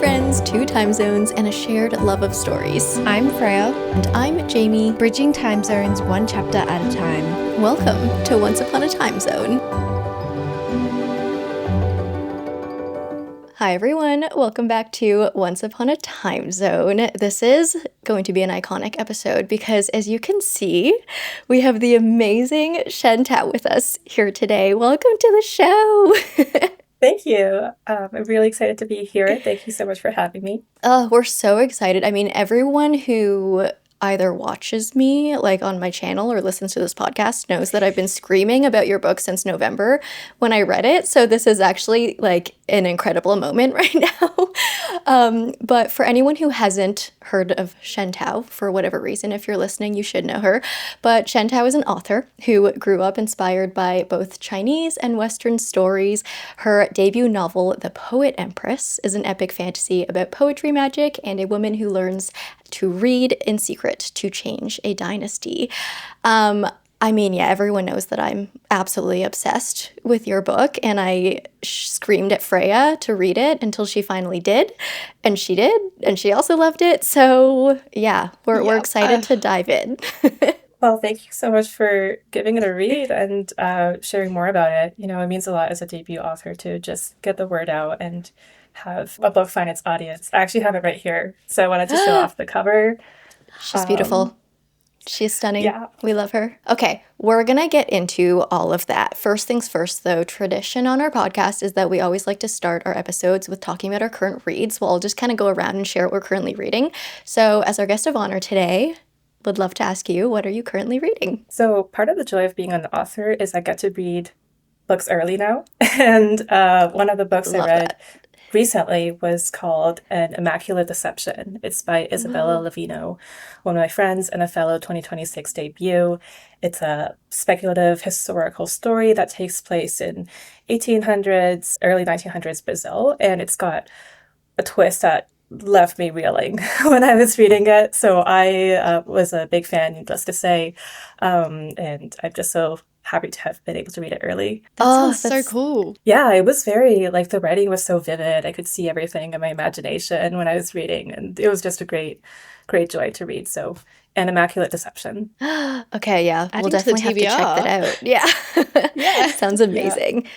friends, 2 time zones, and a shared love of stories. I'm Freya. And I'm Jamie. Bridging time zones 1 chapter at a time. Welcome to Once Upon a Time Zone. Hi everyone, welcome back to Once Upon a Time Zone. This is going to be an iconic episode because, as you can see, we have the amazing Shen Tao with us here today. Welcome to the show! Thank you. I'm really excited to be here. Thank you so much for having me. We're so excited. I mean, everyone who either watches me like on my channel or listens to this podcast knows that I've been screaming about your book since November when I read it. So this is actually like an incredible moment right now. But for anyone who hasn't heard of Shen Tao, for whatever reason, if you're listening, you should know her. But Shen Tao is an author who grew up inspired by both Chinese and Western stories. Her debut novel, The Poet Empress, is an epic fantasy about poetry magic and a woman who learns to read in secret to change a dynasty. I mean, yeah, everyone knows that I'm absolutely obsessed with your book, and I screamed at Freya to read it until she finally did, and she did, and she also loved it. So yeah, we're excited to dive in. Well, thank you so much for giving it a read and sharing more about it. You know, it means a lot as a debut author to just get the word out and have a book find its audience. I actually have it right here, so I wanted to show off the cover. She's beautiful. She's stunning. Yeah. We love her. Okay, we're going to get into all of that. First things first, though, tradition on our podcast is that we always like to start our episodes with talking about our current reads. Well, I'll just kind of go around and share what we're currently reading. So as our guest of honor today, would love to ask you, what are you currently reading? So part of the joy of being an author is I get to read books early now. And one of the books I read recently was called An Immaculate Deception. It's by Isabela Livino, one of my friends and a fellow 2026 debut. It's a speculative historical story that takes place in 1800s, early 1900s Brazil, and it's got a twist that left me reeling when I was reading it. So I was a big fan, needless to say, and I'm just so happy to have been able to read it early. That sounds so cool. Yeah, it was very, like, the writing was so vivid. I could see everything in my imagination when I was reading, and it was just a great joy to read. So, An Immaculate Deception. Okay, yeah, Adding we'll to the definitely have to check that out. Yeah. Yeah. Sounds amazing.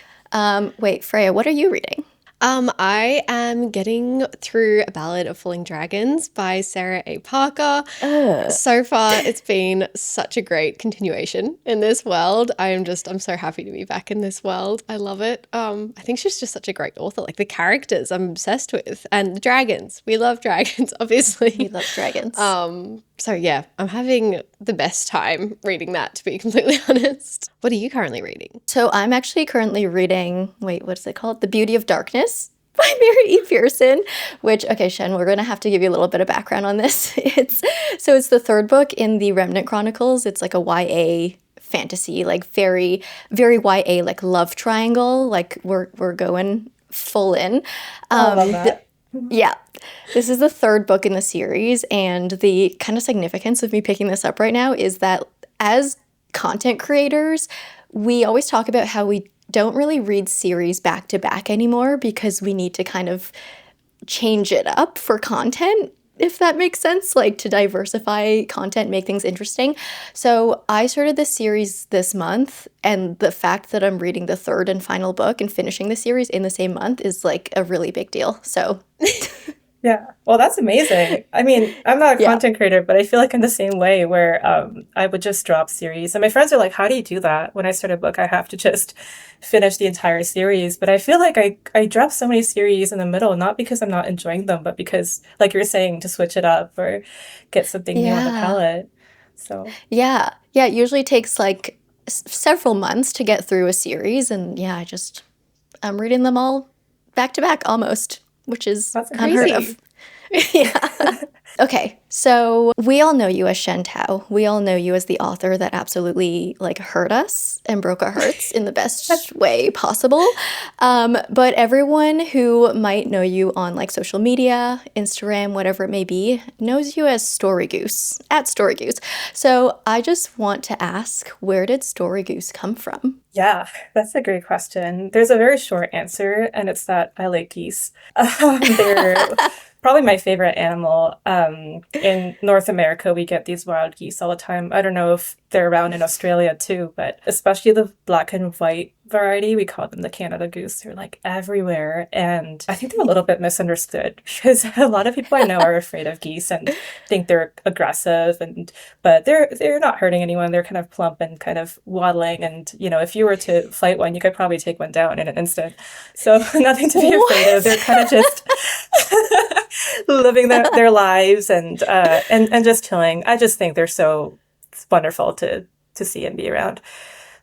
Wait, Freya, what are you reading? I am getting through A Ballad of Falling Dragons by Sarah A. Parker. So far, it's been such a great continuation in this world. I'm so happy to be back in this world. I love it. I think she's just such a great author. Like, the characters I'm obsessed with, and the dragons. We love dragons, obviously. We love dragons. So yeah, I'm having the best time reading that, to be completely honest. What are you currently reading? So I'm actually currently reading, what's it called? The Beauty of Darkness by Mary E. Pearson, which, okay, Shen, we're going to have to give you a little bit of background on this. It's the third book in the Remnant Chronicles. It's like a YA fantasy, like very, very YA, like love triangle. Like we're going full in. I love that. Yeah. This is the third book in the series, and the kind of significance of me picking this up right now is that as content creators, we always talk about how we don't really read series back to back anymore because we need to kind of change it up for content, if that makes sense, like to diversify content, make things interesting. So I started this series this month, and the fact that I'm reading the third and final book and finishing the series in the same month is like a really big deal. So Yeah. Well, that's amazing. I mean, I'm not a content creator, but I feel like in the same way where I would just drop series. And my friends are like, how do you do that? When I start a book, I have to just finish the entire series. But I feel like I drop so many series in the middle, not because I'm not enjoying them, but because, like you're saying, to switch it up or get something new on the palette. So yeah, it usually takes like several months to get through a series. And yeah, I'm reading them all back to back almost, which is That's unheard of. Yeah. Okay, so we all know you as Shen Tao. We all know you as the author that absolutely like hurt us and broke our hearts in the best way possible. But everyone who might know you on like social media, Instagram, whatever it may be, knows you as Story Goose, at Story Goose. So I just want to ask, where did Story Goose come from? Yeah, that's a great question. There's a very short answer, and it's that I like geese. They're probably my favorite animal. In North America, we get these wild geese all the time. I don't know if they're around in Australia too, but especially the black and white variety, we call them the Canada goose. They're like everywhere. And I think they're a little bit misunderstood because a lot of people I know are afraid of geese and think they're aggressive but they're not hurting anyone. They're kind of plump and kind of waddling. And if you were to fight one, you could probably take one down in an instant. So nothing to be afraid of. They're kind of just living their lives and just chilling. I just think they're so wonderful to see and be around.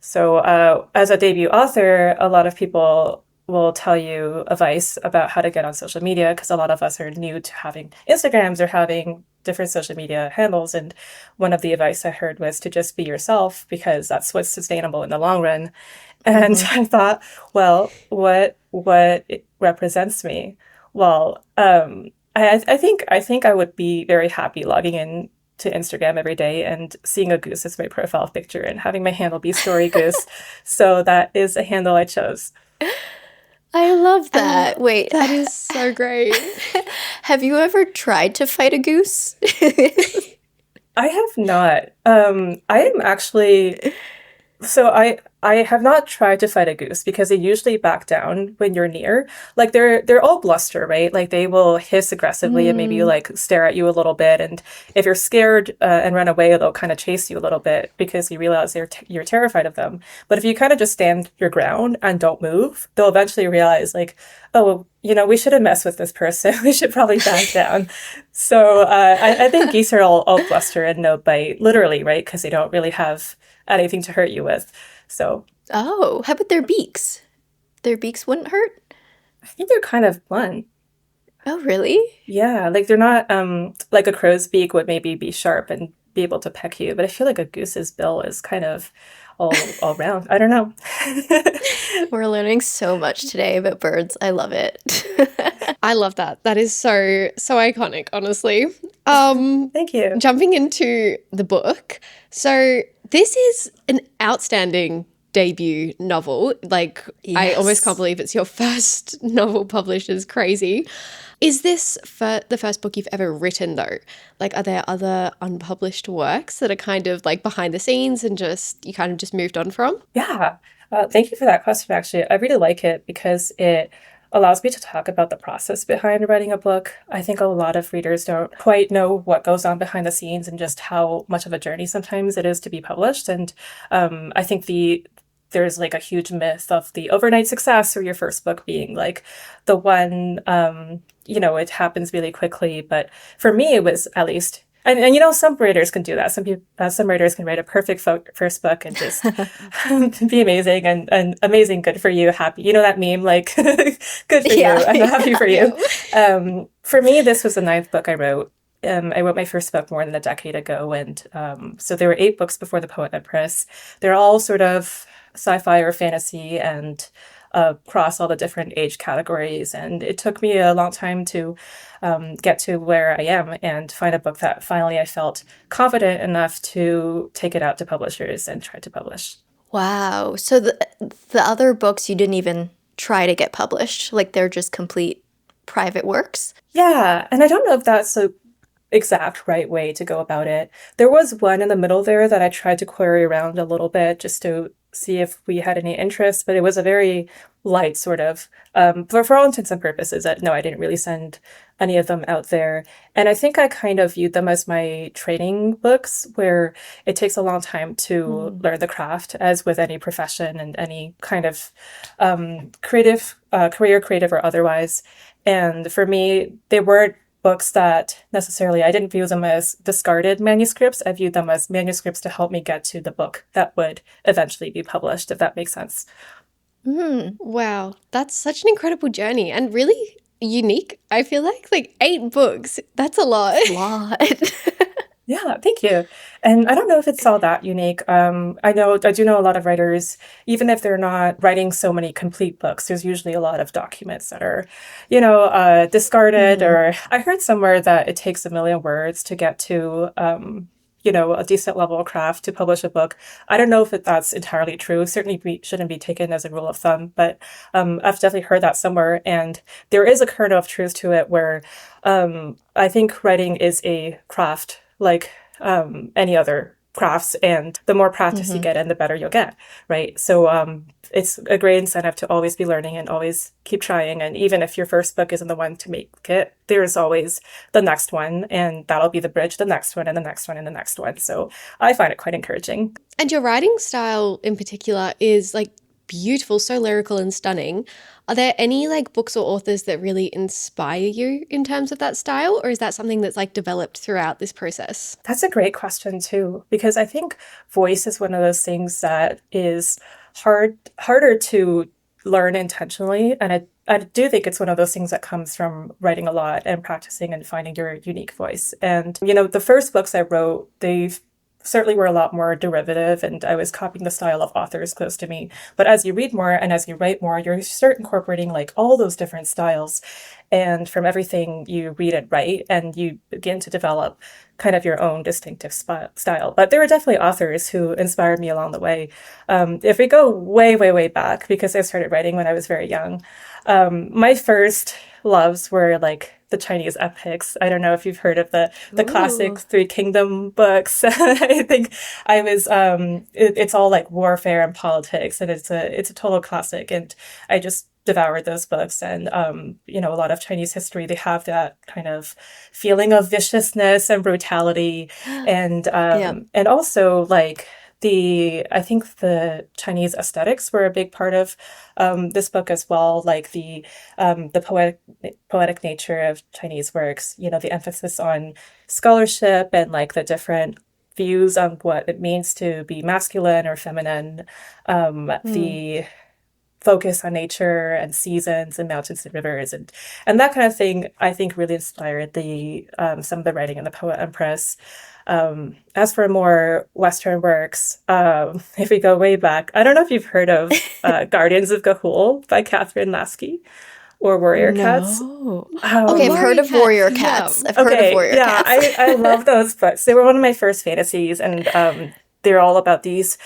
So as a debut author, a lot of people will tell you advice about how to get on social media because a lot of us are new to having Instagrams or having different social media handles. And one of the advice I heard was to just be yourself because that's what's sustainable in the long run. And I thought, well, what it represents me? Well, I think I would be very happy logging in to Instagram every day and seeing a goose as my profile picture and having my handle be Story Goose. So that is a handle I chose. I love that. Wait, That is so great. have you ever tried to fight a goose? I have not. I am actually. So I have not tried to fight a goose because they usually back down when you're near. Like they're all bluster, right? Like they will hiss aggressively and maybe like stare at you a little bit. And if you're scared and run away, they'll kind of chase you a little bit because you realize you're terrified of them. But if you kind of just stand your ground and don't move, they'll eventually realize like, oh, we shouldn't mess with this person. We should probably back down. So I think geese are all bluster and no bite, literally, right? Because they don't really have anything to hurt you with. So Oh, how about their beaks? Their beaks wouldn't hurt? I think they're kind of blunt. Oh, really? Yeah, like they're not like a crow's beak would maybe be sharp and be able to peck you, but I feel like a goose's bill is kind of all round. I don't know. We're learning so much today about birds. I love it. I love that. That is so iconic, honestly. Thank you. Jumping into the book. So this is an outstanding debut novel. Like, I almost can't believe it's your first novel published. Is crazy. Is this the first book you've ever written, though? Like, are there other unpublished works that are kind of like behind the scenes and you kind of just moved on from? Yeah. Thank you for that question, actually. I really like it because it allows me to talk about the process behind writing a book. I think a lot of readers don't quite know what goes on behind the scenes and just how much of a journey sometimes it is to be published. And I think there's like a huge myth of the overnight success or your first book being like the one, it happens really quickly. But for me, it was at least, and some writers can do that. Some writers can write a perfect first book and just be amazing and amazing. Good for you. Happy. You know that meme, like, good for you. I'm happy for you. For me, this was the 9th book I wrote. I wrote my first book more than a decade ago. And so there were 8 books before The Poet Empress. They're all sort of sci-fi or fantasy and across all the different age categories. And it took me a long time to get to where I am and find a book that finally I felt confident enough to take it out to publishers and try to publish. Wow. So the other books you didn't even try to get published, like they're just complete private works? Yeah. And I don't know if that's the exact right way to go about it. There was one in the middle there that I tried to query around a little bit just to see if we had any interest, but it was a very light sort of, for all intents and purposes, that no, I didn't really send any of them out there. And I think I kind of viewed them as my training books, where it takes a long time to learn the craft, as with any profession and any kind of creative, career, creative or otherwise. And for me, they weren't books that necessarily, I didn't view them as discarded manuscripts. I viewed them as manuscripts to help me get to the book that would eventually be published, if that makes sense. Wow, that's such an incredible journey and really unique, I feel like 8 books. That's a lot. Lot. Yeah, thank you. And I don't know if it's all that unique. I do know a lot of writers, even if they're not writing so many complete books, there's usually a lot of documents that are, discarded. Or I heard somewhere that it takes 1 million words to get to, a decent level of craft to publish a book. I don't know if that's entirely true. Certainly shouldn't be taken as a rule of thumb, but I've definitely heard that somewhere. And there is a kernel of truth to it where I think writing is a craft like any other crafts, and the more practice you get in, the better you'll get, right? So it's a great incentive to always be learning and always keep trying. And even if your first book isn't the one to make it, there's always the next one, and that'll be the bridge, the next one, and the next one, and the next one. So I find it quite encouraging. And your writing style in particular is like beautiful, so lyrical and stunning. Are there any like books or authors that really inspire you in terms of that style, or is that something that's like developed throughout this process? That's a great question too, because I think voice is one of those things that is harder to learn intentionally, and I do think it's one of those things that comes from writing a lot and practicing and finding your unique voice. And the first books I wrote, they certainly were a lot more derivative, and I was copying the style of authors close to me. But as you read more and as you write more, you start incorporating like all those different styles, and from everything you read and write, and you begin to develop kind of your own distinctive style. But there are definitely authors who inspired me along the way. If we go way, way, way back, because I started writing when I was very young, my first loves were like the Chinese epics. I don't know if you've heard of the classic Three Kingdom books. I think I was it's all like warfare and politics, and it's a total classic, and I just devoured those books. And a lot of Chinese history, they have that kind of feeling of viciousness and brutality, and and also like I think the Chinese aesthetics were a big part of this book as well, like the poetic nature of Chinese works, the emphasis on scholarship and like the different views on what it means to be masculine or feminine, the focus on nature and seasons and mountains and rivers and that kind of thing, I think really inspired the some of the writing in the Poet Empress. As for more Western works, if we go way back, I don't know if you've heard of Guardians of Ga'Hoole by Catherine Lasky or Warrior Cats. Okay, I've heard of Warrior Cats. I've heard of Warrior Cats. I love those books. They were one of my first fantasies, and they're all about these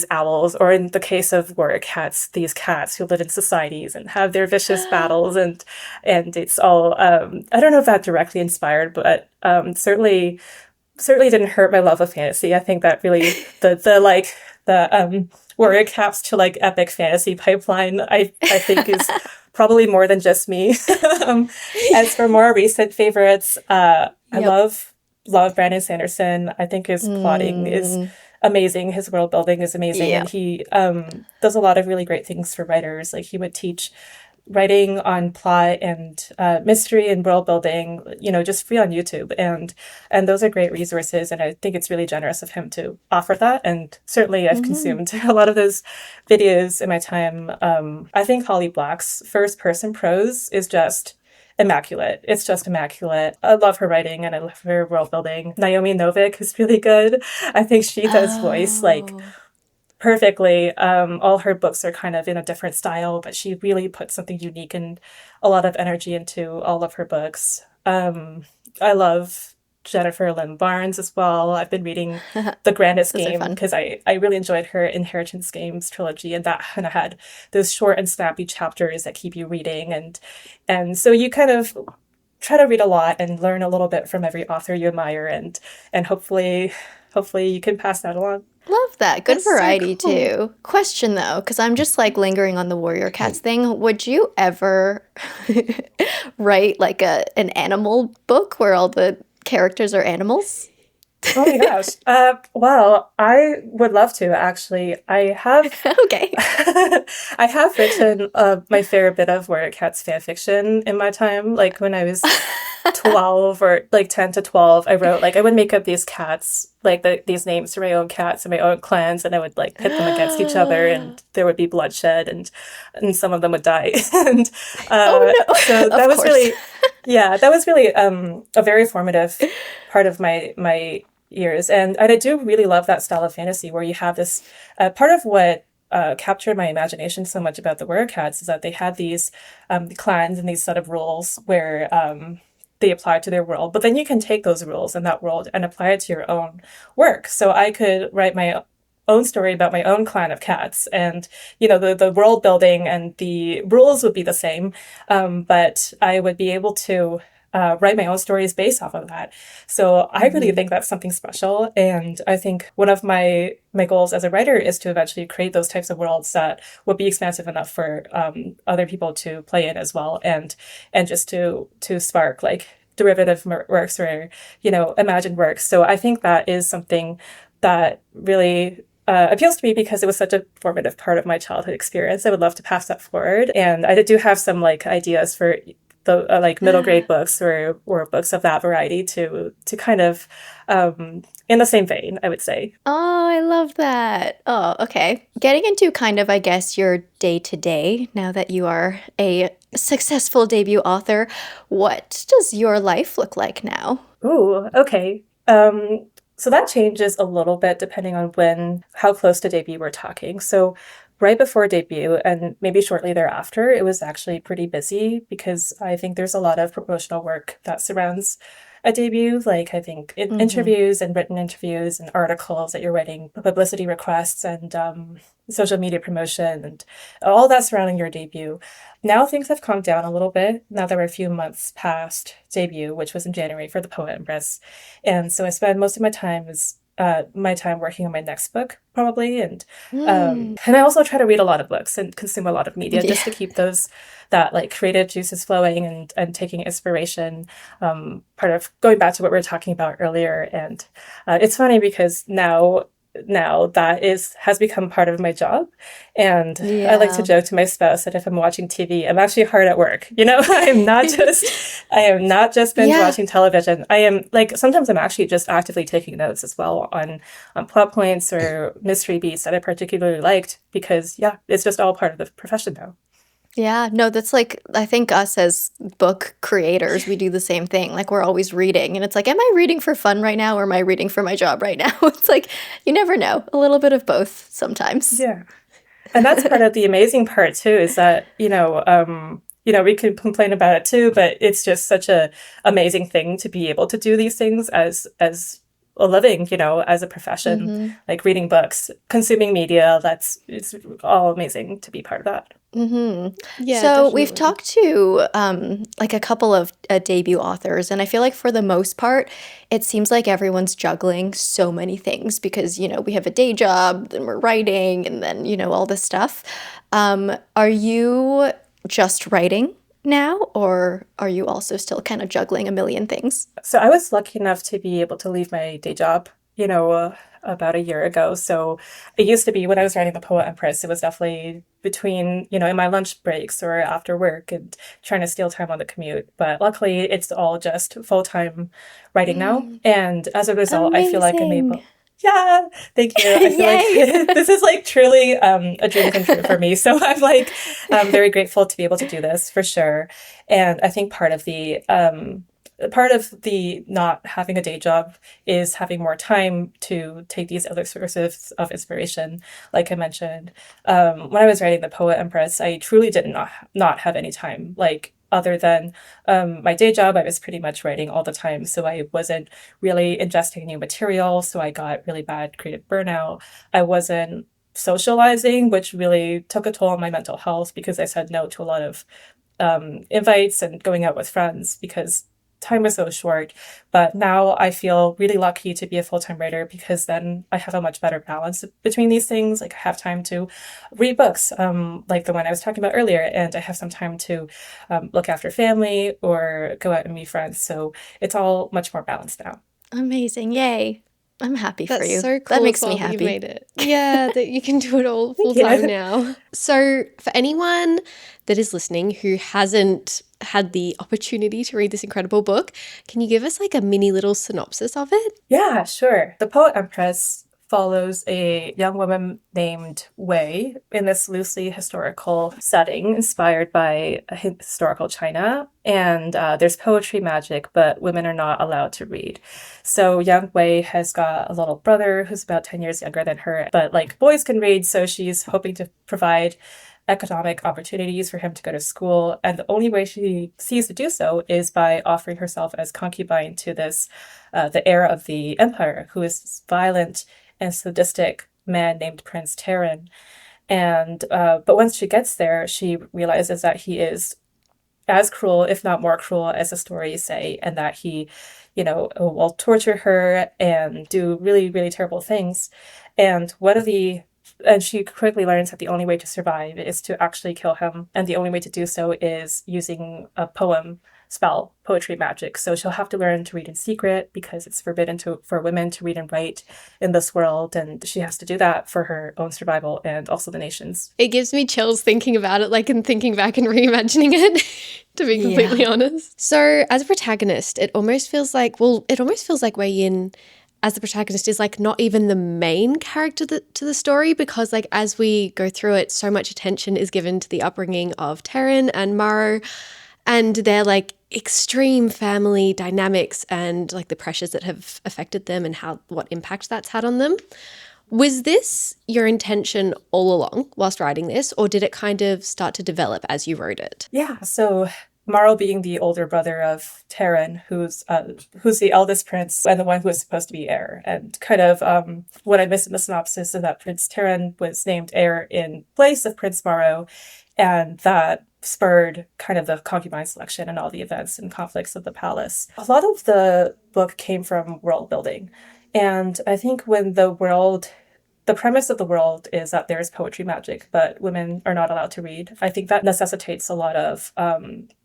owls, or in the case of Warrior Cats, these cats who live in societies and have their vicious battles, and it's all I don't know if that directly inspired, but certainly didn't hurt my love of fantasy. I think that really the Warrior Cats to like epic fantasy pipeline, I think is probably more than just me. As for more recent favorites, I love Brandon Sanderson. I think his plotting is amazing. His world building is amazing. And he does a lot of really great things for writers. Like he would teach writing on plot and mystery and world building, just free on YouTube. And those are great resources. And I think it's really generous of him to offer that. And certainly I've consumed a lot of those videos in my time. I think Holly Black's first person prose is just immaculate. It's just immaculate. I love her writing and I love her world building. Naomi Novik is really good. I think she does voice like perfectly. All her books are kind of in a different style, but she really puts something unique and a lot of energy into all of her books. I love Jennifer Lynn Barnes as well. I've been reading The Grandest Game because I really enjoyed her Inheritance Games trilogy, and that kind of had those short and snappy chapters that keep you reading, and so you kind of try to read a lot and learn a little bit from every author you admire, and hopefully you can pass that along. Love that. Good variety too. Question though, because I'm just like lingering on the Warrior Cats thing. Would you ever write like an animal book where all the characters are animals? Oh my gosh. Well, I would love to actually. I have Okay. I have written my fair bit of Warrior Cats fan fiction in my time, like when I was 12 or like 10 to 12, I wrote, like, I would make up these cats, like these names for my own cats and my own clans, and I would like pit them against each other, and there would be bloodshed, and some of them would die. And Oh so no. that Of was course. really, yeah, that was really a very formative part of my years. And I do really love that style of fantasy where you have this part of what captured my imagination so much about the Warrior Cats is that they had these clans and these set of rules where they apply to their world, but then you can take those rules in that world and apply it to your own work. So I could write my own story about my own clan of cats, and the world building and the rules would be the same, but I would be able to write my own stories based off of that. So I really think that's something special, and I think one of my goals as a writer is to eventually create those types of worlds that would be expansive enough for other people to play in as well, and just to spark like derivative works or imagined works. So I think that is something that really appeals to me because it was such a formative part of my childhood experience. I would love to pass that forward, and I do have some like ideas for the like middle grade books or books of that variety to kind of in the same vein, I would say. Oh, I love that. Oh, okay. Getting into kind of, I guess, your day to day now that you are a successful debut author, what does your life look like now? Ooh, okay. So that changes a little bit depending on how close to debut we're talking. So right before debut and maybe shortly thereafter, it was actually pretty busy because I think there's a lot of promotional work that surrounds a debut. Like I think Mm-hmm. interviews and written interviews and articles that you're writing, publicity requests and social media promotion and all that surrounding your debut. Now things have calmed down a little bit now that we're a few months past debut, which was in January for The Poet Empress. And so I spend most of my time working on my next book, probably, Mm. and I also try to read a lot of books and consume a lot of media Yeah. just to keep that like creative juices flowing and taking inspiration. Part of going back to what we were talking about earlier, and it's funny because now that has become part of my job, and I like to Yeah. joke to my spouse that if I'm watching TV, I'm actually hard at work. I am not just binge Yeah. watching television. I am like sometimes I'm actually just actively taking notes as well on plot points or mystery beats that I particularly liked because yeah, it's just all part of the profession now. Yeah, no, that's like, I think us as book creators, we do the same thing. Like, we're always reading, and it's like, am I reading for fun right now, or am I reading for my job right now? It's like, you never know. A little bit of both sometimes. Yeah. And that's part of the amazing part too, is that, we can complain about it too, but it's just such a amazing thing to be able to do these things as a living, as a profession, Mm-hmm. like reading books, consuming media. It's all amazing to be part of that. Mm-hmm. Yeah, So we've definitely. talked to like a couple of debut authors, and I feel like for the most part, it seems like everyone's juggling so many things because, we have a day job, then we're writing, and then, all this stuff. Are you just writing now, or are you also still kind of juggling a million things? So I was lucky enough to be able to leave my day job, about a year ago. So it used to be when I was writing The Poet Empress, it was definitely between, in my lunch breaks or after work and trying to steal time on the commute. But luckily, it's all just full-time writing now. Mm, And as a result, I feel like I'm amazing. able. Yeah, thank you. I feel like Yay. this is like truly a dream come true for me. So I'm like very grateful to be able to do this for sure. And I think part of the not having a day job is having more time to take these other sources of inspiration. Like I mentioned, when I was writing The Poet Empress, I truly did not have any time. Like other than my day job, I was pretty much writing all the time, so I wasn't really ingesting new material. So I got really bad creative burnout. I wasn't socializing, which really took a toll on my mental health because I said no to a lot of invites and going out with friends because time was so short. But now I feel really lucky to be a full-time writer because then I have a much better balance between these things. Like I have time to read books, like the one I was talking about earlier, and I have some time to look after family or go out and meet friends. So it's all much more balanced now. Amazing. Yay. I'm happy for That's you. so cool That makes as me well that you've happy. made it. Yeah, that you can do it all full you. time now. So, for anyone that is listening who hasn't had the opportunity to read this incredible book, can you give us like a mini little synopsis of it? Yeah, sure. The Poet Empress follows a young woman named Wei in this loosely historical setting inspired by historical China. And there's poetry magic, but women are not allowed to read. So young Wei has got a little brother who's about 10 years younger than her, but like boys can read, so she's hoping to provide economic opportunities for him to go to school. And the only way she sees to do so is by offering herself as concubine to this, the heir of the empire, who is this violent and sadistic man named Prince Terran. And but once she gets there, she realizes that he is as cruel, if not more cruel, as the stories say, and that he, will torture her and do really, really terrible things. And she quickly learns that the only way to survive is to actually kill him, and the only way to do so is using a poem spell, poetry magic. So she'll have to learn to read in secret because it's forbidden for women to read and write in this world, and she has to do that for her own survival and also the nation's. It gives me chills thinking about it, like, and thinking back and reimagining it, to be completely honest. So, as a protagonist, it almost feels like Wei Yin as the protagonist is like not even the main character to the story, because like as we go through it, so much attention is given to the upbringing of Terran and Maro and their like extreme family dynamics and like the pressures that have affected them and what impact that's had on them. Was this your intention all along whilst writing this, or did it kind of start to develop as you wrote it? Yeah, so Maro being the older brother of Terran, who's the eldest prince and the one who was supposed to be heir. And kind of what I missed in the synopsis is that Prince Terran was named heir in place of Prince Maro, and that spurred kind of the concubine selection and all the events and conflicts of the palace. A lot of the book came from world building. And I think when the premise of the world is that there's poetry magic, but women are not allowed to read. I think that necessitates a lot of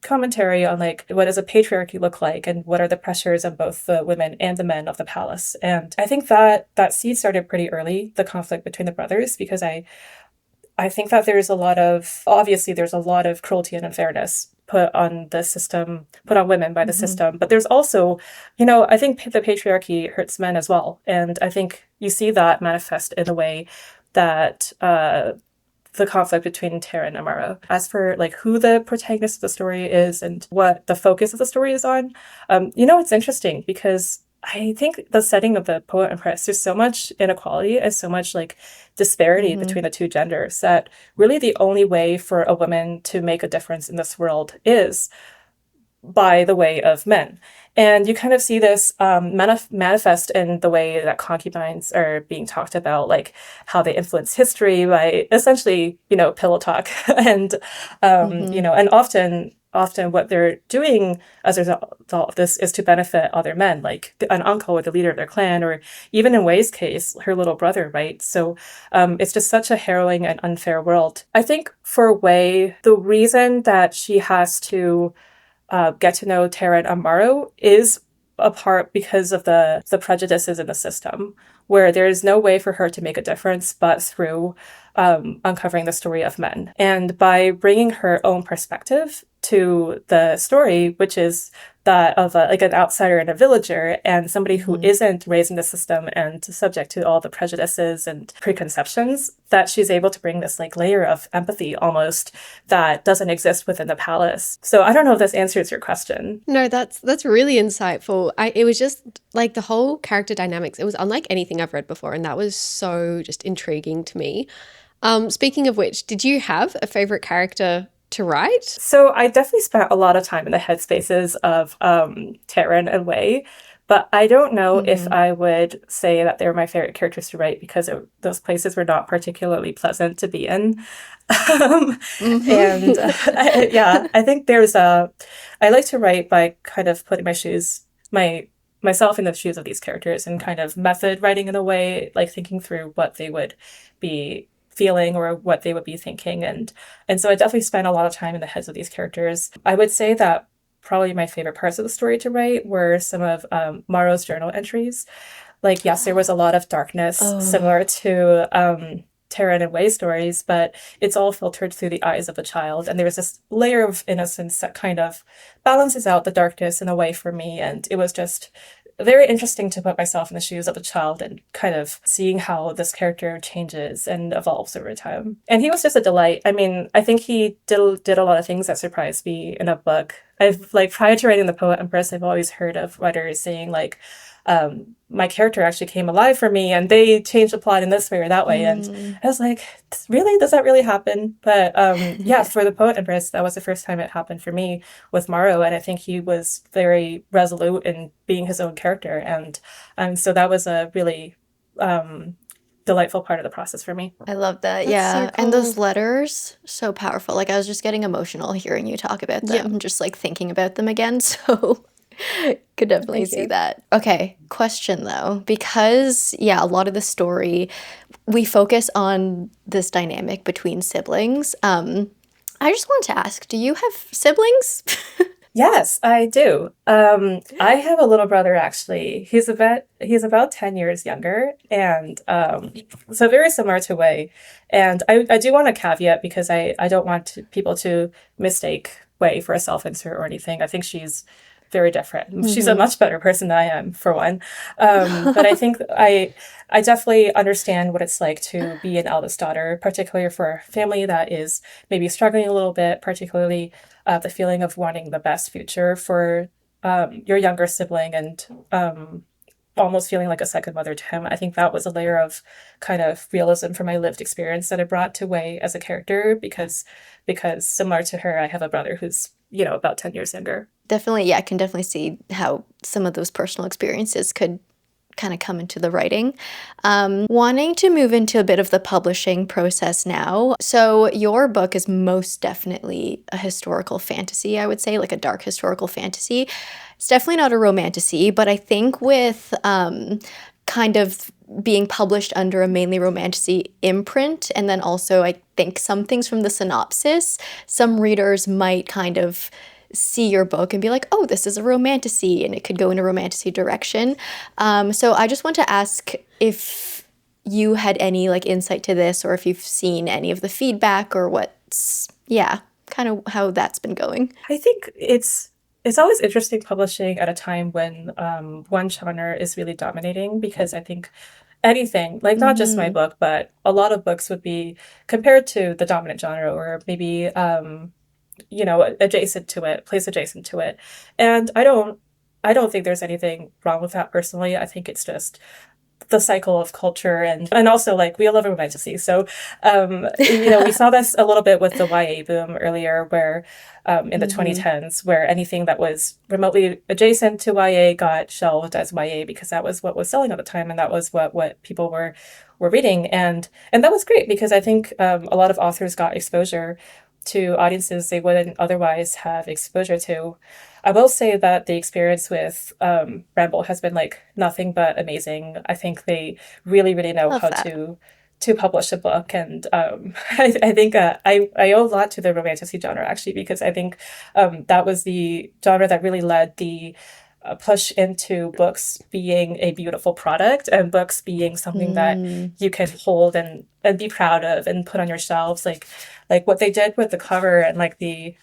commentary on like, what does a patriarchy look like and what are the pressures on both the women and the men of the palace. And I think that seed started pretty early, the conflict between the brothers, because I think that there's a lot of cruelty and unfairness put on women by the system. But there's also, I think the patriarchy hurts men as well. And I think you see that manifest in the way that the conflict between Terran and Amara. As for like who the protagonist of the story is and what the focus of the story is on, it's interesting because I think the setting of the Poet Empress, there's so much inequality and so much like disparity between the two genders that really the only way for a woman to make a difference in this world is by the way of men. And you kind of see this manifest in the way that concubines are being talked about, like how they influence history by essentially, pillow talk and, and often what they're doing as a result of this is to benefit other men, like an uncle or the leader of their clan, or even in Wei's case, her little brother, right? So it's just such a harrowing and unfair world. I think for Wei, the reason that she has to get to know Terran and Maro is a part because of the prejudices in the system, where there is no way for her to make a difference but through uncovering the story of men. And by bringing her own perspective to the story, which is that of an outsider and a villager and somebody who isn't raised in the system and subject to all the prejudices and preconceptions, that she's able to bring this like layer of empathy almost that doesn't exist within the palace. So I don't know if this answers your question. No, that's really insightful. It was just like the whole character dynamics. It was unlike anything I've read before, and that was so just intriguing to me. Speaking of which, did you have a favorite character to write? So I definitely spent a lot of time in the headspaces of Terran and Wei, but I don't know if I would say that they were my favorite characters to write because those places were not particularly pleasant to be in. And I think I like to write by kind of putting myself in the shoes of these characters and kind of method writing in a way, like thinking through what they would be feeling or what they would be thinking. And so I definitely spent a lot of time in the heads of these characters. I would say that probably my favorite parts of the story to write were some of Maro's journal entries. Like, yes, there was a lot of darkness similar to Taryn and Way stories, but it's all filtered through the eyes of the child. And there's this layer of innocence that kind of balances out the darkness in a way for me. And it was just very interesting to put myself in the shoes of a child and kind of seeing how this character changes and evolves over time. And he was just a delight. I mean, I think he did a lot of things that surprised me in a book. I've like prior to writing The Poet Empress, I've always heard of writers saying like, my character actually came alive for me and they changed the plot in this way or that way. And I was like, really? Does that really happen? But yeah, for The Poet Empress, that was the first time it happened for me with Morrow. And I think he was very resolute in being his own character. And so that was a really delightful part of the process for me. I love that. That's Yeah. so And those cool. letters, so powerful. Like I was just getting emotional hearing you talk about them, just like thinking about them again. So could definitely Thank see you. that. Okay, question though, because yeah, a lot of the story we focus on this dynamic between siblings. I just wanted to ask, do you have siblings? Yes, I do. I have a little brother actually. He's about 10 years younger, and so very similar to Wei. And I do want to caveat because I don't want people to mistake Wei for a self-insert or anything. I think she's very different. She's a much better person than I am, for one. But I think I definitely understand what it's like to be an eldest daughter, particularly for a family that is maybe struggling a little bit, particularly the feeling of wanting the best future for your younger sibling and almost feeling like a second mother to him. I think that was a layer of kind of realism from my lived experience that I brought to Wei as a character because similar to her, I have a brother who's, about 10 years younger. Definitely, yeah, I can definitely see how some of those personal experiences could kind of come into the writing. Wanting to move into a bit of the publishing process now. So your book is most definitely a historical fantasy, I would say, like a dark historical fantasy. It's definitely not a romantasy, but I think with kind of being published under a mainly romantasy imprint, and then also I think some things from the synopsis, some readers might kind of see your book and be like, oh, this is a romantasy, and it could go in a romantasy direction. So I just want to ask if you had any like insight to this, or if you've seen any of the feedback, or kind of how that's been going. I think it's always interesting publishing at a time when one genre is really dominating because I think anything, like not just my book, but a lot of books would be compared to the dominant genre or maybe adjacent to it, place adjacent to it. And I don't think there's anything wrong with that personally. I think it's just the cycle of culture and also like we love romantasy. So we saw this a little bit with the YA boom earlier where in the 2010s where anything that was remotely adjacent to YA got shelved as YA because that was what was selling at the time and that was what people were reading and that was great because I think a lot of authors got exposure to audiences they wouldn't otherwise have exposure to. I will say that the experience with Ramble has been like nothing but amazing. I think they really, really know Love how that. to publish a book, and I think I owe a lot to the romantasy genre actually because I think that was the genre that really led the push into books being a beautiful product and books being something that you can hold and be proud of and put on your shelves like what they did with the cover and like the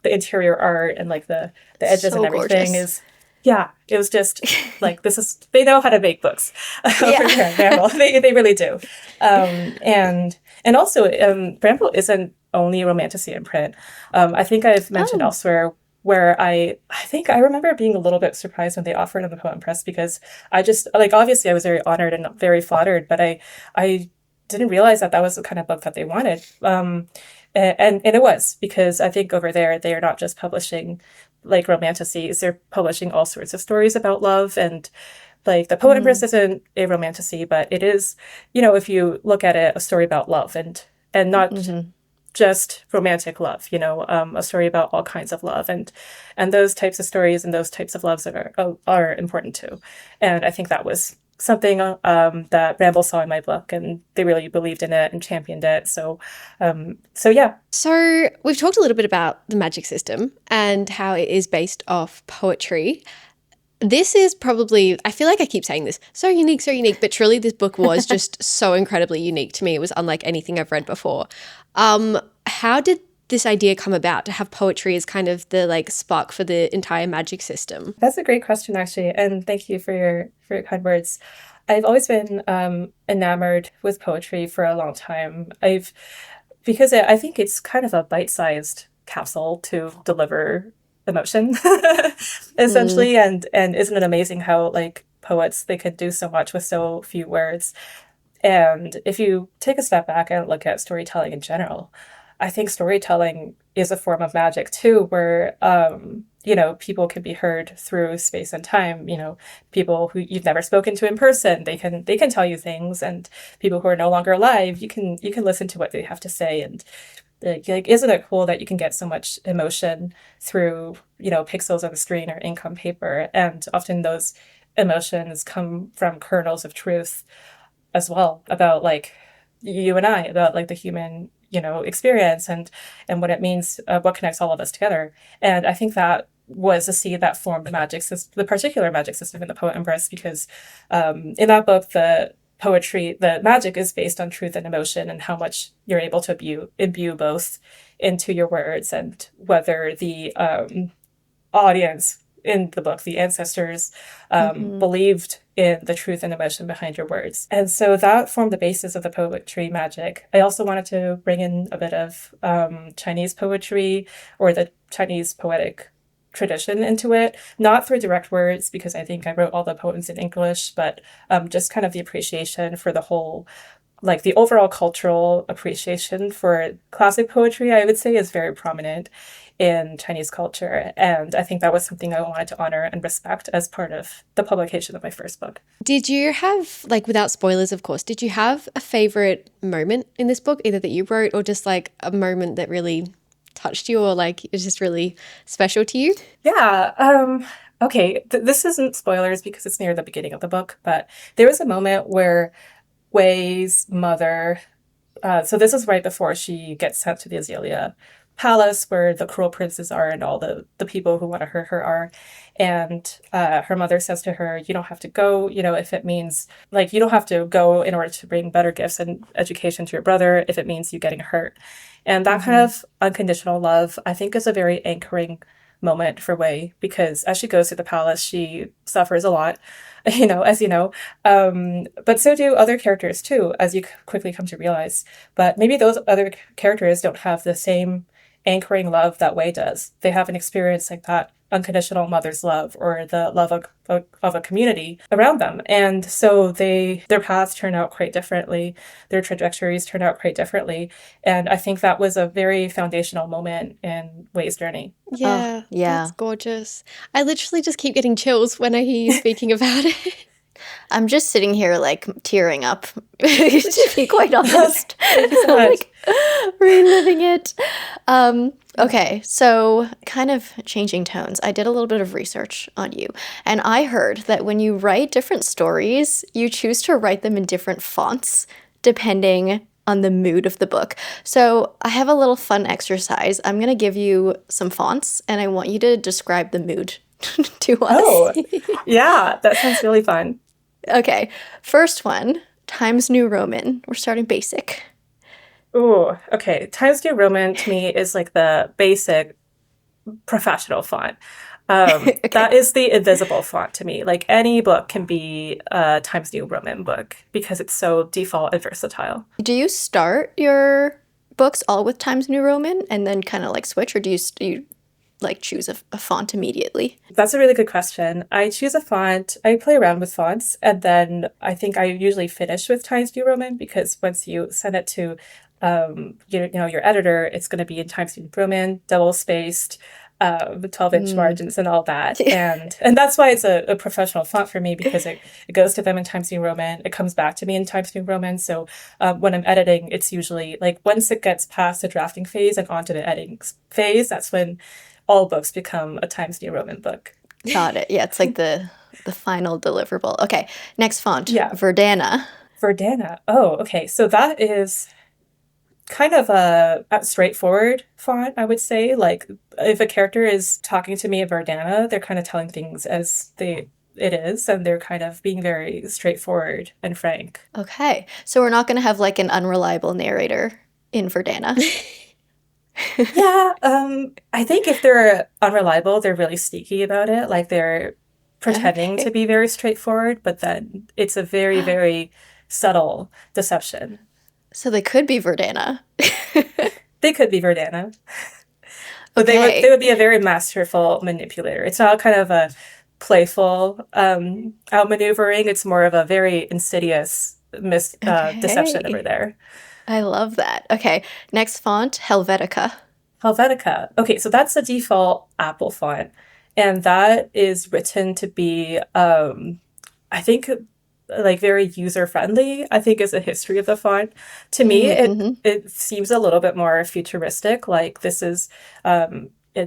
interior art and like the edges and So everything gorgeous. is yeah it was just like they know how to make books over Yeah. there at Bramble. They really do and also Bramble isn't only a romantasy imprint. I think I've mentioned Oh. elsewhere where I think I remember being a little bit surprised when they offered on the Poet Press because I just like obviously I was very honored and very flattered, but I didn't realize that was the kind of book that they wanted. And it was because I think over there they are not just publishing like romantasies, they're publishing all sorts of stories about love and like the Poet Empress isn't a romantasy, but it is, if you look at it, a story about love and not just romantic love, a story about all kinds of love and those types of stories and those types of loves are important too. And I think that was something that Bramble saw in my book and they really believed in it and championed it. So yeah. So we've talked a little bit about the magic system and how it is based off poetry. This is probably, I feel like I keep saying this, so unique, but truly this book was just so incredibly unique to me. It was unlike anything I've read before. How did this idea come about to have poetry as kind of the like spark for the entire magic system? That's a great question, actually, and thank you for your kind words. I've always been enamored with poetry for a long time. Because I think it's kind of a bite-sized capsule to deliver emotion, essentially. And isn't it amazing how like poets, they could do so much with so few words? And if you take a step back and look at storytelling in general, I think storytelling is a form of magic too, where people can be heard through space and time. People who you've never spoken to in person, they can tell you things, and people who are no longer alive, you can listen to what they have to say. And like, isn't it cool that you can get so much emotion through pixels on the screen or ink on paper? And often those emotions come from kernels of truth as well, about like you and I, about like the human experience, and what it means, what connects all of us together. And I think that was a seed that formed the particular magic system in the Poet Empress, because in that book, the magic is based on truth and emotion, and how much you're able to imbue both into your words, and whether the audience in the book, the ancestors, believed in the truth and emotion behind your words. And so that formed the basis of the poetry magic. I also wanted to bring in a bit of Chinese poetry, or the Chinese poetic tradition, into it, not through direct words, because I think I wrote all the poems in English, but just kind of the appreciation for the whole, like the overall cultural appreciation for classic poetry, I would say, is very prominent in Chinese culture. And I think that was something I wanted to honor and respect as part of the publication of my first book. Did you have, like, without spoilers, of course, did you have a favorite moment in this book, either that you wrote or just like a moment that really touched you, or like is just really special to you? Yeah. Okay. This isn't spoilers because it's near the beginning of the book, but there was a moment where Wei's mother, so this is right before she gets sent to the Azalea Palace, where the cruel princes are and all the people who want to hurt her are. And her mother says to her, you don't have to go, if it means, like, you don't have to go in order to bring better gifts and education to your brother if it means you getting hurt. And that kind of unconditional love, I think, is a very anchoring moment for Wei, because as she goes to the palace, she suffers a lot, as you know. But so do other characters too, as you quickly come to realize. But maybe those other characters don't have the same anchoring love that Wei does. They haven't experienced like that unconditional mother's love, or the love of a community around them. And so their paths turn out quite differently. Their trajectories turn out quite differently. And I think that was a very foundational moment in Wei's journey. Yeah, that's gorgeous. I literally just keep getting chills when I hear you speaking about it. I'm just sitting here like tearing up, to be quite honest. Thank you so much. Like reliving it. Okay, so kind of changing tones. I did a little bit of research on you, and I heard that when you write different stories, you choose to write them in different fonts depending on the mood of the book. So I have a little fun exercise. I'm going to give you some fonts, and I want you to describe the mood to us. Oh, yeah, that sounds really fun. Okay, first one, Times New Roman. We're starting basic. Ooh, okay. Times New Roman to me is like the basic professional font. Okay. That is the invisible font to me. Like, any book can be a Times New Roman book because it's so default and versatile. Do you start your books all with Times New Roman and then kind of like switch, or do you like choose a font immediately? That's a really good question. I choose a font. I play around with fonts, and then I think I usually finish with Times New Roman, because once you send it to your editor, it's going to be in Times New Roman, double spaced, 12-inch margins and all that. And that's why it's a professional font for me, because it goes to them in Times New Roman. It comes back to me in Times New Roman. So when I'm editing, it's usually like once it gets past the drafting phase and onto the editing phase, that's when all books become a Times New Roman book. Got it. Yeah, it's like the final deliverable. Okay, next font. Yeah. Verdana. Verdana. Oh, okay. So that is kind of a straightforward font, I would say. Like if a character is talking to me in Verdana, they're kind of telling things as it is, and they're kind of being very straightforward and frank. Okay. So we're not going to have like an unreliable narrator in Verdana. Yeah, I think if they're unreliable, they're really sneaky about it. Like they're pretending to Okay. be very straightforward, but then it's a very, very subtle deception. So they could be Verdana. They could be Verdana, but they Okay. would be a very masterful manipulator. It's not kind of a playful outmaneuvering. It's more of a very insidious deception over Okay. there. I love that. Okay. Next font, Helvetica. Helvetica. Okay, so that's the default Apple font. And that is written to be, I think, like very user friendly, I think is the history of the font. To me, Mm-hmm. it seems a little bit more futuristic, like this is a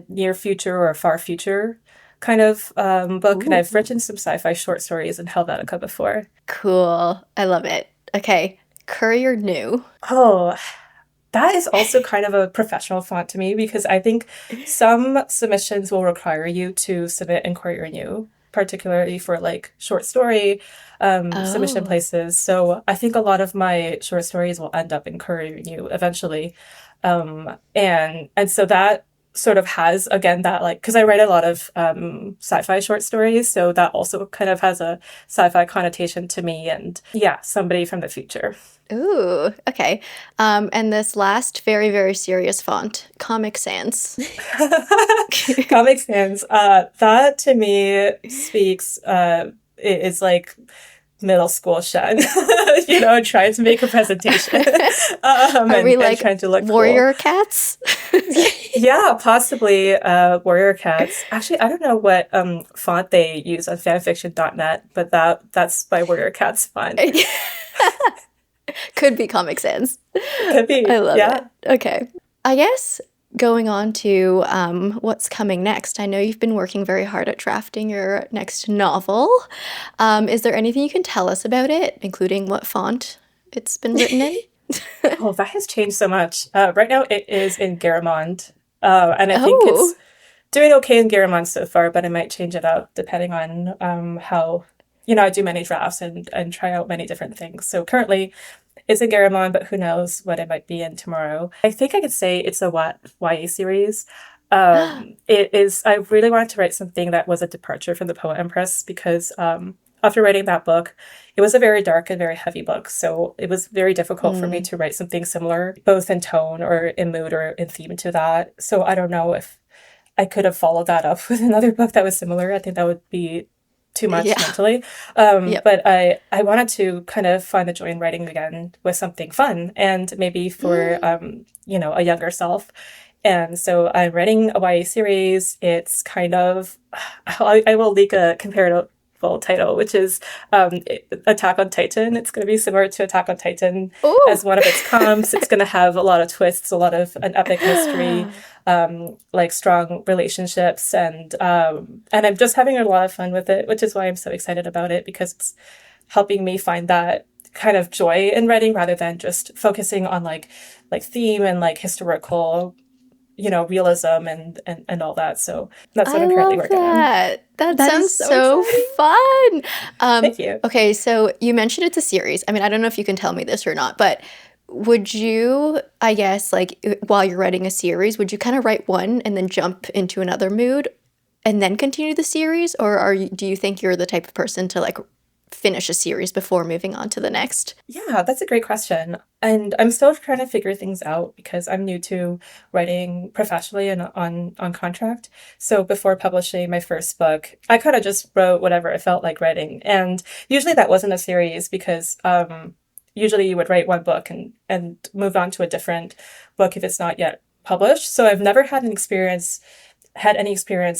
near future or a far future kind of book. And Ooh. I've written some sci-fi short stories in Helvetica before. Cool. I love it. Okay. Courier New. Oh, that is also kind of a professional font to me because I think some submissions will require you to submit in Query Renew, particularly for like short story submission Oh. places. So I think a lot of my short stories will end up in Query Renew eventually. And so that sort of has again that like because I write a lot of sci-fi short stories, so that also kind of has a sci-fi connotation to me and yeah, somebody from the future. Ooh. Okay. And this last very, very serious font, Comic Sans. Comic Sans, that to me speaks, it's like middle school Shen, trying to make a presentation Are we and like trying to look cool. warrior cats? Yeah, possibly Warrior Cats. Actually, I don't know what font they use on fanfiction.net, but that's my Warrior Cats font. Could be Comic Sans. Could I be, love it. yeah. Okay. I guess going on to what's coming next. I know you've been working very hard at drafting your next novel. Is there anything you can tell us about it, including what font it's been written in? Oh, that has changed so much. Right now it is in Garamond, and I think Oh, it's doing okay in Garamond so far, but I might change it up depending on how, I do many drafts and try out many different things. So currently it's in Garamond, but who knows what it might be in tomorrow. I think I could say it's a YA series. It is, I really wanted to write something that was a departure from the Poet Empress because after writing that book, it was a very dark and very heavy book. So it was very difficult for me mm, to write something similar, both in tone or in mood or in theme to that. So I don't know if I could have followed that up with another book that was similar. I think that would be too much yeah, mentally. yep. But I wanted to kind of find the joy in writing again with something fun and maybe for, a younger self. And so I'm writing a YA series. It's kind of, I will leak a comparative title, which is Attack on Titan. It's going to be similar to Attack on Titan Oh, as one of its comps. It's going to have a lot of twists, a lot of an epic history, like strong relationships, and I'm just having a lot of fun with it, which is why I'm so excited about it because it's helping me find that kind of joy in writing rather than just focusing on like theme and like historical realism and all that. So that's what I I'm currently love working on. that. That That is sounds so so exciting. fun. Thank you. Okay, so you mentioned it's a series. I mean, I don't know if you can tell me this or not, but would you, I guess, like while you're writing a series, would you kind of write one and then jump into another mood and then continue the series? Or do you think you're the type of person to like finish a series before moving on to the next? Yeah, that's a great question. And I'm still trying to figure things out because I'm new to writing professionally and on contract. So before publishing my first book, I kind of just wrote whatever I felt like writing. And usually that wasn't a series because usually you would write one book and move on to a different book if it's not yet published. So I've never had any experience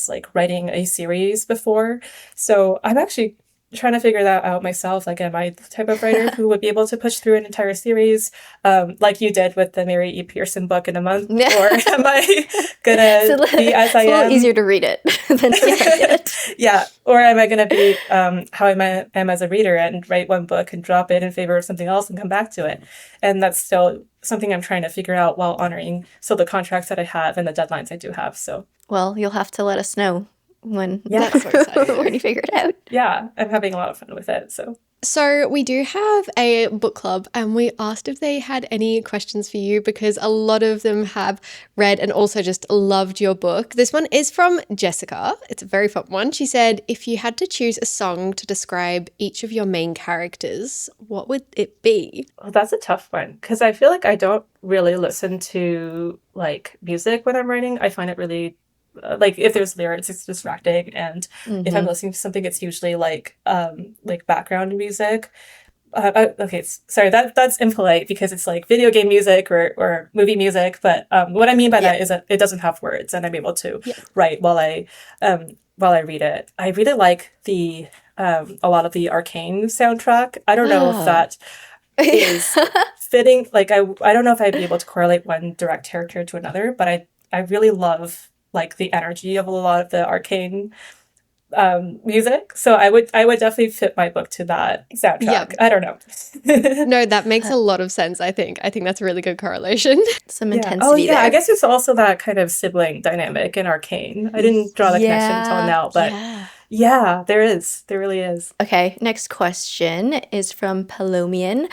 like writing a series before. So I'm actually trying to figure that out myself. Like, am I the type of writer who would be able to push through an entire series, like you did with the Mary E. Pearson book in a month? Or am I gonna be as I am? It's a little easier to read it than to write it. Yeah. Or am I gonna be how I am as a reader and write one book and drop it in favor of something else and come back to it? And that's still something I'm trying to figure out while honoring the contracts that I have and the deadlines I do have. So, well, you'll have to let us know when That's so exciting. when you figure it out. Yeah, I'm having a lot of fun with it. So we do have a book club, and we asked if they had any questions for you because a lot of them have read and also just loved your book. This one is from Jessica. It's a very fun one. She said, if you had to choose a song to describe each of your main characters, what would it be? Well, that's a tough one because I feel like I don't really listen to like music when I'm writing. I find it really like if there's lyrics, it's distracting, and if I'm listening to something, it's usually like background music. Okay, sorry, that's impolite because it's like video game music or movie music. But what I mean by that is that it doesn't have words, and I'm able to write while I read it. I really like the a lot of the Arcane soundtrack. I don't know if that is fitting. Like I don't know if I'd be able to correlate one direct character to another, but I really love like the energy of a lot of the Arcane music. So I would definitely fit my book to that soundtrack. Yeah. I don't know. No, that makes a lot of sense, I think. I think that's a really good correlation. Some intensity Oh yeah, there. I guess it's also that kind of sibling dynamic in Arcane. I didn't draw the connection until now, but yeah, there is. There really is. Okay, next question is from Palomian.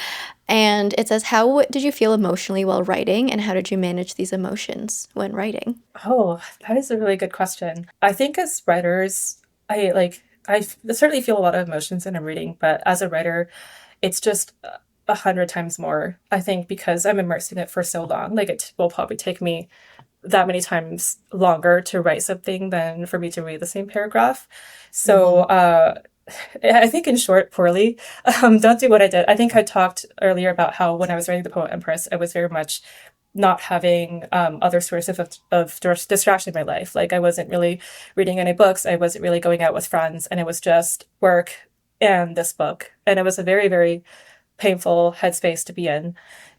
And it says, how did you feel emotionally while writing, and how did you manage these emotions when writing? Oh, that is a really good question. I think as writers, I certainly feel a lot of emotions when I'm reading, but as a writer, it's just 100 times more, I think, because I'm immersed in it for so long. Like it will probably take me that many times longer to write something than for me to read the same paragraph. So, I think in short, poorly. Don't do what I did. I think I talked earlier about how when I was writing The Poet Empress, I was very much not having other sources of distraction in my life. Like I wasn't really reading any books. I wasn't really going out with friends. And it was just work and this book. And it was a very, very painful headspace to be in.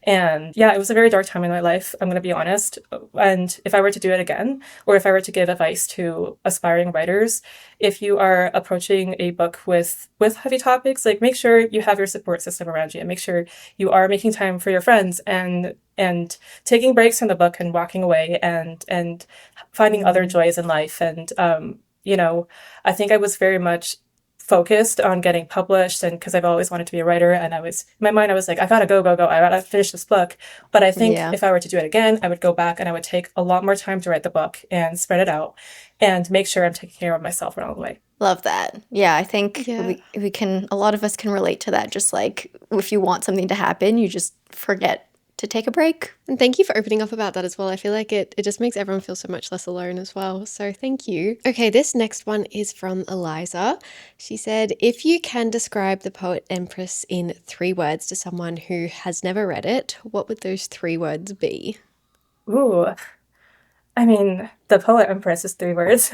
And yeah, it was a very dark time in my life, I'm going to be honest. And if I were to do it again, or if I were to give advice to aspiring writers, if you are approaching a book with heavy topics, like make sure you have your support system around you, and make sure you are making time for your friends and taking breaks from the book and walking away and finding other joys in life. And I think I was very much focused on getting published, and because I've always wanted to be a writer, and I was in my mind I was like, I gotta go, I gotta finish this book. But I think if I were to do it again, I would go back and I would take a lot more time to write the book and spread it out and make sure I'm taking care of myself along the way. Love that. Yeah, I think we can, a lot of us can relate to that. Just like if you want something to happen, you just forget to take a break. And thank you for opening up about that as well. I feel like it just makes everyone feel so much less alone as well. So thank you. Okay, this next one is from Eliza. She said, if you can describe The Poet Empress in 3 words to someone who has never read it, what would those 3 words be? Ooh. I mean, The Poet Empress is 3 words.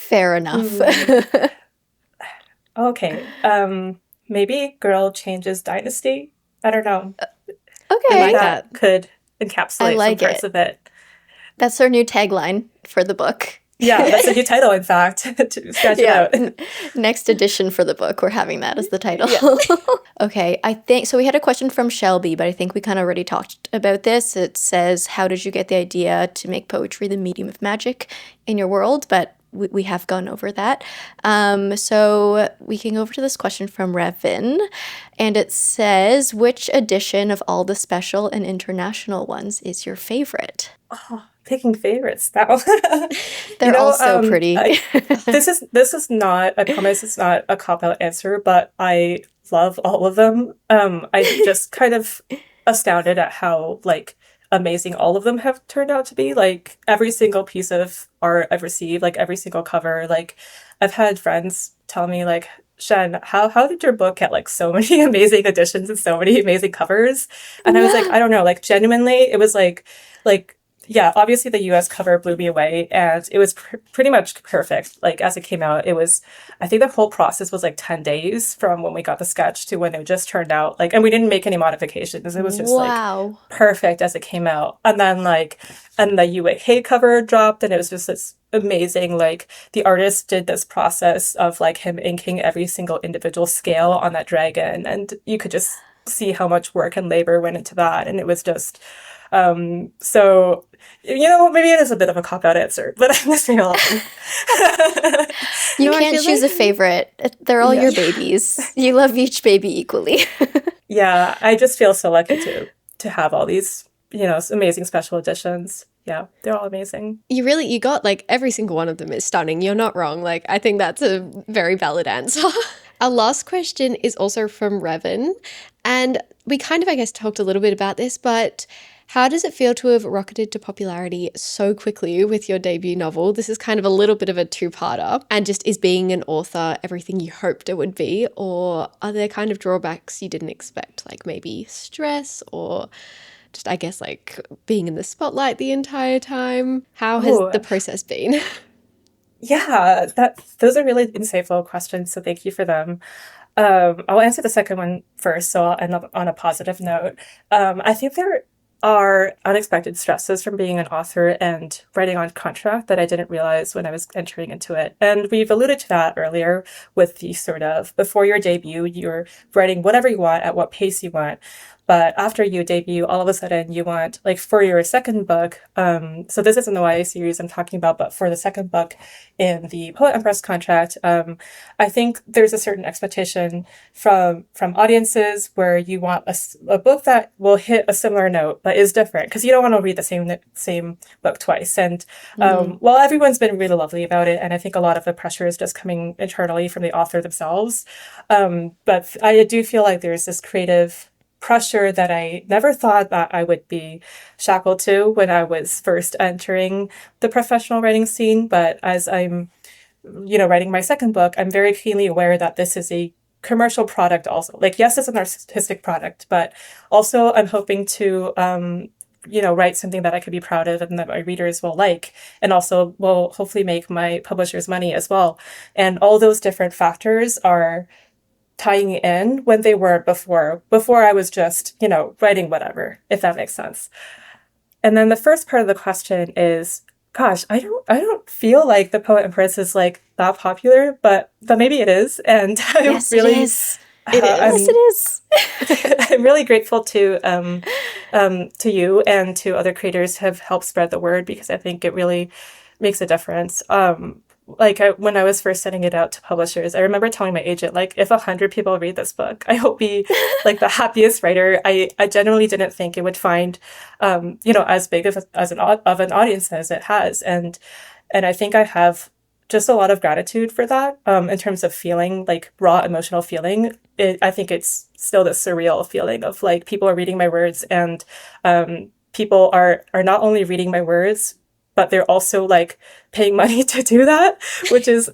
Fair enough. Okay. Maybe Girl Changes Dynasty. I don't know. Okay. I like that. Could encapsulate like some parts of it. That's our new tagline for the book. Yeah, that's a new title, in fact, to scratch it out. Next edition for the book, we're having that as the title. Okay, I think, so we had a question from Shelby, but I think we kind of already talked about this. It says, how did you get the idea to make poetry the medium of magic in your world? But we have gone over that. So we can go over to this question from Revin, and it says, which edition of all the special and international ones is your favorite? Oh, picking favorites now. They're all so pretty. This is not, I promise it's not a cop-out answer, but I love all of them. I just kind of astounded at how amazing all of them have turned out to be. Like every single piece of art I've received, like every single cover, like I've had friends tell me like, Shen, how did your book get so many amazing editions and so many amazing covers? And I was like, I don't know, genuinely, it was like yeah, obviously the US cover blew me away, and it was pretty much perfect. Like, as it came out, it was, I think the whole process was like 10 days from when we got the sketch to when it just turned out. Like, and we didn't make any modifications. It was just like Wow. perfect as it came out. And then like, and the UAK cover dropped, and it was just this amazing, like, the artist did this process of like him inking every single individual scale on that dragon, and you could just see how much work and labor went into that. And it was just, so, maybe it is a bit of a cop-out answer, but I'm going to say all of them. You No, I can't feel choose like- a favorite. They're all your babies. You love each baby equally. Yeah, I just feel so lucky to have all these, amazing special editions. Yeah, they're all amazing. You got like every single one of them is stunning. You're not wrong. Like, I think that's a very valid answer. Our last question is also from Revan. And we kind of, I guess, talked a little bit about this, but how does it feel to have rocketed to popularity so quickly with your debut novel? This is kind of a little bit of a two-parter. And just, is being an author everything you hoped it would be? Or are there kind of drawbacks you didn't expect, like maybe stress or just, I guess, like being in the spotlight the entire time? How has Ooh. the process been? Yeah, those are really insightful questions, so thank you for them. I'll answer the second one first, so I'll end up on a positive note. I think there are unexpected stresses from being an author and writing on contract that I didn't realize when I was entering into it. And we've alluded to that earlier with the sort of, before your debut, you're writing whatever you want at what pace you want. But after you debut, all of a sudden you want, like, for your second book, so this isn't the YA series I'm talking about, but for the second book in the Poet Empress contract, I think there's a certain expectation from audiences where you want a book that will hit a similar note but is different, because you don't want to read the same book twice. And while everyone's been really lovely about it, and I think a lot of the pressure is just coming internally from the author themselves, but I do feel like there's this creative pressure that I never thought that I would be shackled to when I was first entering the professional writing scene. But as I'm, writing my second book, I'm very keenly aware that this is a commercial product also. Like, yes, it's an artistic product, but also I'm hoping to, write something that I could be proud of and that my readers will like, and also will hopefully make my publishers money as well. And all those different factors are tying in when they weren't before. Before I was just, writing whatever, if that makes sense. And then the first part of the question is, gosh, I don't feel like the Poet Empress is like that popular, but maybe it is. And I'm Yes, really, it is. Yes, it is. I'm really grateful to you and to other creators who have helped spread the word, because I think it really makes a difference. When I was first sending it out to publishers, I remember telling my agent, like, if 100 people read this book, I will be like the happiest writer. I genuinely didn't think it would find, as big of an audience as it has, and I think I have just a lot of gratitude for that. In terms of feeling, like, raw emotional feeling, I think it's still this surreal feeling of like people are reading my words, and people are not only reading my words, but they're also like paying money to do that, which is a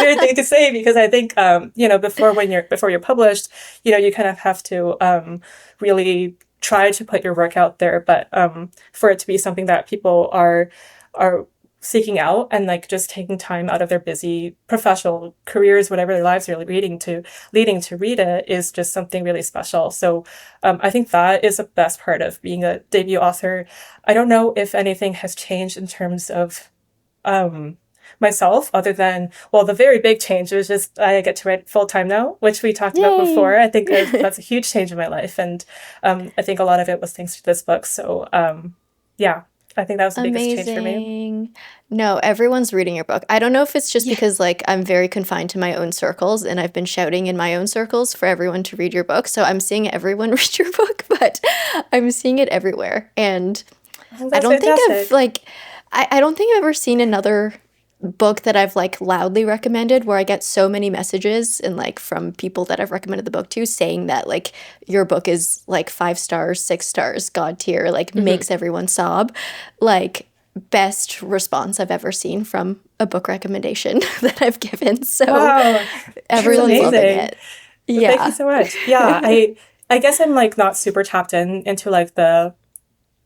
weird thing to say, because I think before you're published, you kind of have to really try to put your work out there, but for it to be something that people are seeking out and like just taking time out of their busy professional careers, whatever their lives are leading to read it, is just something really special. So I think that is the best part of being a debut author. I don't know if anything has changed in terms of myself, other than, well, the very big change is just I get to write full-time now, which we talked about before. I think that's a huge change in my life, and I think a lot of it was thanks to this book. So yeah, I think that was the biggest change for me. No, everyone's reading your book. I don't know if it's just because like I'm very confined to my own circles and I've been shouting in my own circles for everyone to read your book. So I'm seeing everyone read your book, but I'm seeing it everywhere. And I don't think I don't think I've ever seen another book that I've like loudly recommended where I get so many messages and like from people that I've recommended the book to saying that like your book is like 5 stars, 6 stars, God tier, like makes everyone sob. Like, best response I've ever seen from a book recommendation that I've given. So Wow, everyone's loving it. Well, thank you so much. Yeah, I guess I'm like not super tapped into like the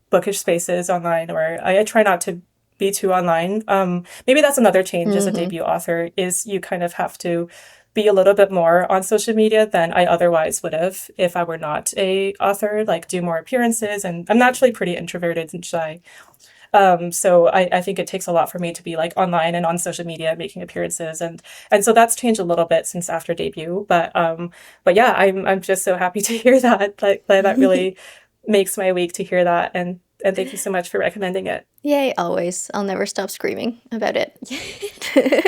bookish spaces online, or I try not to be too online. Maybe that's another change as a debut author, is you kind of have to be a little bit more on social media than I otherwise would have if I were not a author, like do more appearances. And I'm naturally pretty introverted and shy. So I think it takes a lot for me to be like online and on social media making appearances, and so that's changed a little bit since after debut. But yeah, I'm just so happy to hear that. Like that really makes my week to hear that, and thank you so much for recommending it. Yay, always. I'll never stop screaming about it.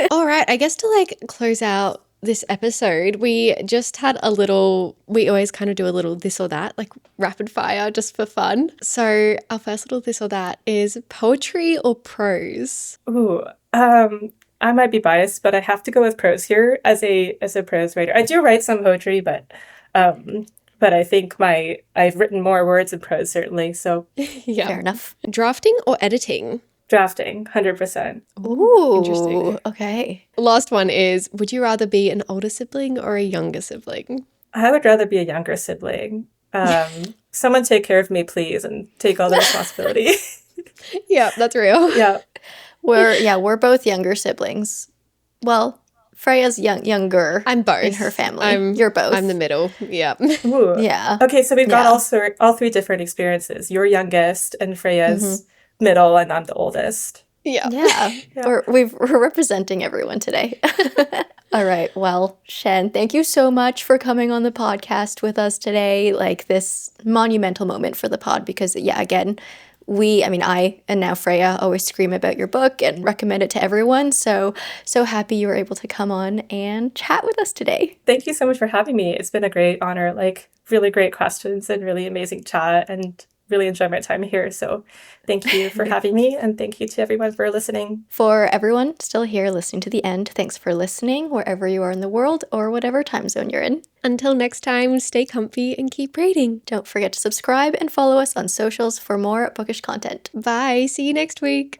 All right, I guess to like close out this episode, we just had a little, we always kind of do a little this or that, like rapid fire just for fun. So our first little this or that is poetry or prose? Ooh, I might be biased, but I have to go with prose here as a prose writer. I do write some poetry, but I think I've written more words in prose certainly. So Yeah. Fair enough. Drafting or editing? drafting, 100%. Ooh, Interesting. Okay. Last one is, would you rather be an older sibling or a younger sibling? I would rather be a younger sibling. Someone take care of me, please, and take all the responsibility. Yeah, that's real. Yeah. We're both younger siblings. Well, Freya's younger. I'm both. In her family. You're both. I'm the middle. Yeah. Ooh. Yeah. Okay, so we've got Yeah. all three different experiences. You're youngest, and Freya's middle, and I'm the oldest. Yeah. Yeah. Yeah. We're representing everyone today. All right. Well, Shen, thank you so much for coming on the podcast with us today. Like this monumental moment for the pod because, yeah, again, I and now Freya always scream about your book and recommend it to everyone. So happy you were able to come on and chat with us today. Thank you so much for having me. It's been a great honor, like really great questions and really amazing chat, and really enjoyed my time here. So thank you for having me, and thank you to everyone for listening. For everyone still here listening to the end, thanks for listening wherever you are in the world or whatever time zone you're in. Until next time, stay comfy and keep reading. Don't forget to subscribe and follow us on socials for more bookish content. Bye. See you next week.